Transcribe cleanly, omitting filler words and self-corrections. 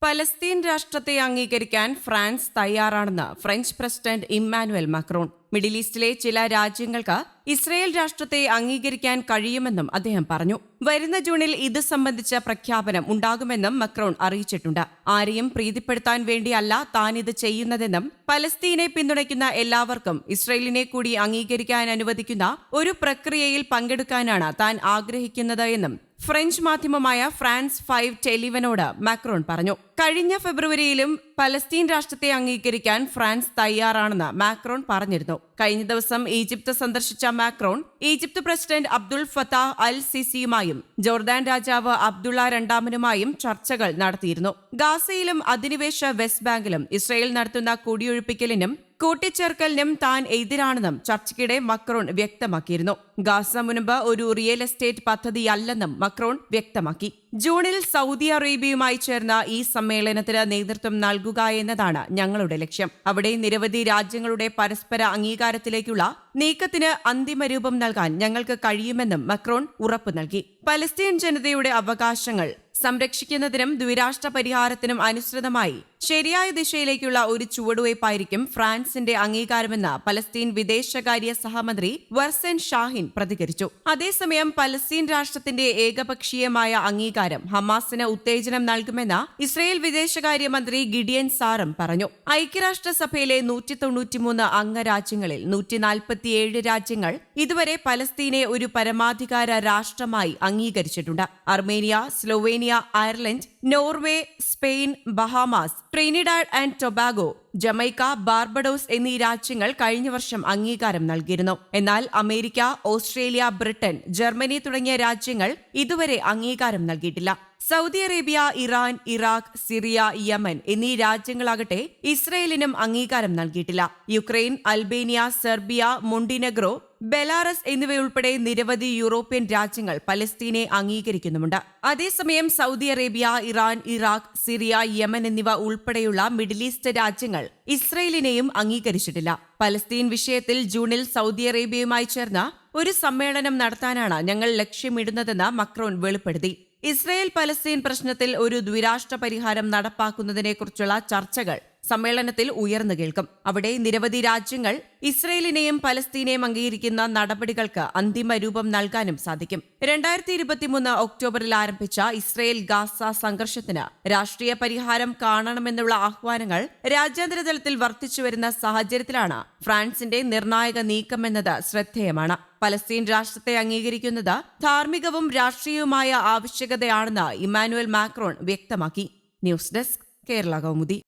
Palestine രാഷ്ട്രത്തെ അംഗീകരിക്കാൻ France തയ്യാറാണെന്ന് French president Emmanuel Macron. Middle ഈസ്റ്റിലെ ചില രാജ്യങ്ങൾക്ക് ഇസ്രയേൽ രാഷ്ട്രത്തെ അംഗീകരിക്കാൻ കഴിയുമെന്നും അദ്ദേഹം പറഞ്ഞു. വരുന്ന ജൂണിൽ ഇത് സംബന്ധിച്ച പ്രഖ്യാപനം ഉണ്ടാകുമെന്നും മക്രോൺ അറിയിച്ചിട്ടുണ്ട്. ആരെയും പ്രീതിപ്പെടുത്താൻ വേണ്ടിയല്ല താൻ ഇത് ചെയ്യുന്നതെന്നും പലസ്തീനെ പിന്തുണയ്ക്കുന്ന എല്ലാവർക്കും ഇസ്രയേലിനെ കൂടി അംഗീകരിക്കാൻ അനുവദിക്കുന്ന ഒരു പ്രക്രിയയിൽ പങ്കെടുക്കാനാണ് താൻ ആഗ്രഹിക്കുന്നത് എന്നും ഫ്രഞ്ച് മാധ്യമമായ ഫ്രാൻസ് 5 ടെലിവനോട് മാക്രോൺ പറഞ്ഞു. കഴിഞ്ഞ ഫെബ്രുവരിയിലും പലസ്തീൻ രാഷ്ട്രത്തെ അംഗീകരിക്കാൻ ഫ്രാൻസ് തയ്യാറാണെന്ന് മാക്രോൺ പറഞ്ഞിരുന്നു. കഴിഞ്ഞ ദിവസം ഈജിപ്ത് സന്ദർശിച്ച Macron Egypt president Abdul Fattah al സിസിയുമായും ജോർദാൻ രാജാവ് അബ്ദുള്ള രണ്ടാമനുമായും ചർച്ചകൾ നടത്തിയിരുന്നു. ഗാസയിലും അധിനിവേശ വെസ്റ്റ് ബാങ്കിലും ഇസ്രയേൽ നടത്തുന്ന കുടിയൊഴിപ്പിക്കലിനും കൂട്ടിച്ചേർക്കലിനും താൻ എതിരാണെന്നും ചർച്ചയ്ക്കിടെ മക്രോൺ വ്യക്തമാക്കിയിരുന്നു. ഗാസ മുൻപ് ഒരു റിയൽ എസ്റ്റേറ്റ് പദ്ധതിയല്ലെന്നും മക്രോൺ വ്യക്തമാക്കി. ജൂണിൽ സൗദി അറേബ്യയുമായി ചേർന്ന ഈ സമ്മേളനത്തിന് നേതൃത്വം നൽകുക എന്നതാണ് ഞങ്ങളുടെ ലക്ഷ്യം. അവിടെ നിരവധി രാജ്യങ്ങളുടെ പരസ്പര അംഗീകാരത്തിലേക്കുള്ള നീക്കത്തിന് അന്തിമ രൂപം നൽകാൻ ഞങ്ങൾക്ക് കഴിയുമെന്നും മക്രോൺ ഉറപ്പു നൽകി. പലസ്തീൻ ജനതയുടെ അവകാശങ്ങൾ സംരക്ഷിക്കുന്നതിനും ദ്വിരാഷ്ട്ര പരിഹാരത്തിനും അനുസൃതമായി ശരിയായ ദിശയിലേക്കുള്ള ഒരു ചുവടുവയ്പായിരിക്കും ഫ്രാൻസിന്റെ അംഗീകാരമെന്ന് പലസ്തീൻ വിദേശകാര്യ സഹമന്ത്രി വർസൻ ഷാഹിൻ പ്രതികരിച്ചു. അതേസമയം പലസ്തീൻ രാഷ്ട്രത്തിന്റെ ഏകപക്ഷീയമായ അംഗീകാരം ഹമാസിന് ഉത്തേജനം നൽകുമെന്ന് ഇസ്രയേൽ വിദേശകാര്യമന്ത്രി ഗിഡിയൻ സാറും പറഞ്ഞു. ഐക്യരാഷ്ട്രസഭയിലെ 193 അംഗരാജ്യങ്ങളിൽ 147 രാജ്യങ്ങൾ ഇതുവരെ പലസ്തീനെ ഒരു പരമാധികാര രാഷ്ട്രമായി അംഗീകരിച്ചിട്ടുണ്ട്. Armenia, Slovenia, Ireland, Norway, Spain, Bahamas, Trinidad and Tobago, Jamaica, Barbados എന്നീ രാജ്യങ്ങൾ കഴിഞ്ഞ വർഷം അംഗീകാരം നൽകിയിരുന്നു. എന്നാൽ അമേരിക്ക, ഓസ്ട്രേലിയ, ബ്രിട്ടൻ, ജർമ്മനി തുടങ്ങിയ രാജ്യങ്ങൾ ഇതുവരെ അംഗീകാരം നൽകിയിട്ടില്ല. Saudi Arabia, Iran, Iraq, Syria, Yemen എന്നീ രാജ്യങ്ങളാകട്ടെ ഇസ്രയേലിനും അംഗീകാരം നൽകിയിട്ടില്ല. Ukraine, Albania, Serbia, Montenegro, Belarus എന്നിവയുൾപ്പെടെ നിരവധി യൂറോപ്യൻ രാജ്യങ്ങൾ പലസ്തീനെ അംഗീകരിക്കുന്നുമുണ്ട്. അതേസമയം Saudi Arabia, Iran, Iraq, Syria, Yemen എന്നിവ ഉൾപ്പെടെയുള്ള മിഡിൽ ഈസ്റ്റ് രാജ്യങ്ങൾ ഇസ്രയേലിനെയും അംഗീകരിച്ചിട്ടില്ല. പലസ്തീൻ വിഷയത്തിൽ ജൂണിൽ സൗദി അറേബ്യയുമായി ചേർന്ന് ഒരു സമ്മേളനം നടത്താനാണ് ഞങ്ങൾ ലക്ഷ്യമിടുന്നതെന്ന് മക്രോൺ വെളിപ്പെടുത്തി. ഇസ്രയേൽ പലസ്തീൻ പ്രശ്നത്തിൽ ഒരു ദ്വിരാഷ്ട്ര പരിഹാരം നടപ്പാക്കുന്നതിനെക്കുറിച്ചുള്ള ചർച്ചകൾ സമ്മേളനത്തിൽ ഉയർന്നു കേൾക്കും. അവിടെ നിരവധി രാജ്യങ്ങൾ ഇസ്രയേലിനെയും പലസ്തീനെയും അംഗീകരിക്കുന്ന നടപടികൾക്ക് അന്തിമ രൂപം നൽകാനും സാധിക്കും. 2023 ഒക്ടോബറിൽ ആരംഭിച്ച ഇസ്രയേൽ ഗാസ സംഘർഷത്തിന് രാഷ്ട്രീയ പരിഹാരം കാണണമെന്നുള്ള ആഹ്വാനങ്ങൾ രാജ്യാന്തര തലത്തിൽ വർദ്ധിച്ചുവരുന്ന സാഹചര്യത്തിലാണ് ഫ്രാൻസിന്റെ നിർണായക നീക്കമെന്നത് ശ്രദ്ധേയമാണ്. പലസ്തീൻ രാഷ്ട്രത്തെ അംഗീകരിക്കുന്നത് ധാർമ്മികവും രാഷ്ട്രീയവുമായ ആവശ്യകതയാണെന്ന് ഇമ്മാനുവൽ മാക്രോൺ വ്യക്തമാക്കി. News desk, Kerala Kaumudi.